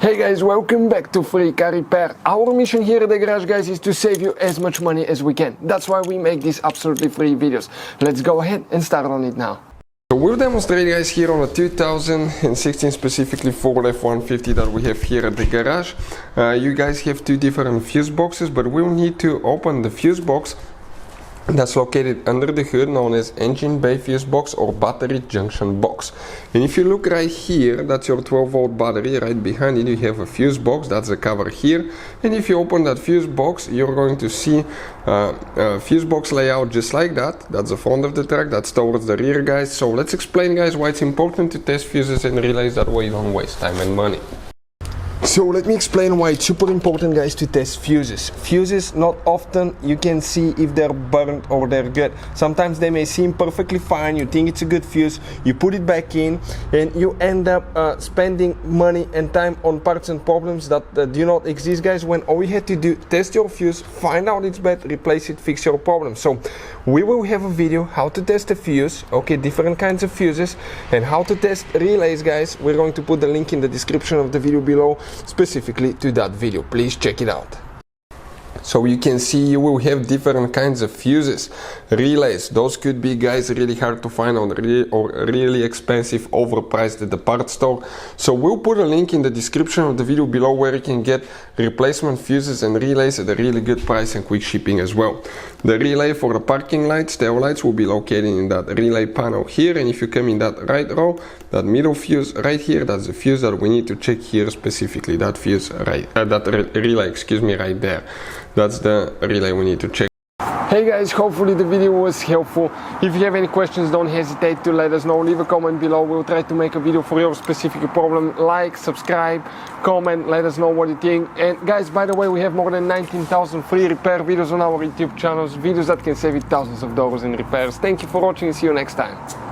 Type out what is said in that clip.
Hey guys, welcome back to Free Car Repair. Our mission here at the garage, guys, is to save you as much money as we can. That's why we make these absolutely free videos. Let's go ahead and start on it now. So we'll demonstrate, guys, here on a 2016 specifically Ford F-150 that we have here at the garage. You guys have two different fuse boxes, but we'll need to open the fuse box that's located under the hood, known as engine bay fuse box or battery junction box. And if you look right here, that's your 12-volt battery. Right behind it you have a fuse box, that's the cover here. And if you open that fuse box, you're going to see a fuse box layout just like that. That's the front of the truck, that's towards the rear, guys. So let's explain, guys, why it's important to test fuses and relays, that way you don't waste time and money. So let me explain why it's super important, guys, to test fuses. Fuses, not often you can see if they're burnt or they're good. Sometimes they may seem perfectly fine, you think it's a good fuse, you put it back in and you end up spending money and time on parts and problems that do not exist, guys, when all you had to do, test your fuse, find out it's bad, replace it, fix your problem. So we will have a video how to test a fuse, okay, different kinds of fuses, and how to test relays, guys. We're going to put the link in the description of the video below, specifically to that video. Please check it out. So you can see you will have different kinds of fuses. Relays, those could be, guys, really hard to find or really expensive, overpriced at the parts store. So we'll put a link in the description of the video below where you can get replacement fuses and relays at a really good price and quick shipping as well. The relay for the parking lights, tail lights, will be located in that relay panel here, and if you come in that right row, that middle fuse right here, that's the fuse that we need to check here specifically. That fuse right, relay, excuse me, right there. That's the relay we need to check. Hey guys, hopefully the video was helpful. If you have any questions, don't hesitate to let us know. Leave a comment below. We'll try to make a video for your specific problem. Like, subscribe, comment, let us know what you think. And guys, by the way, we have more than 19,000 free repair videos on our YouTube channels, videos that can save you thousands of dollars in repairs. Thank you for watching and see you next time.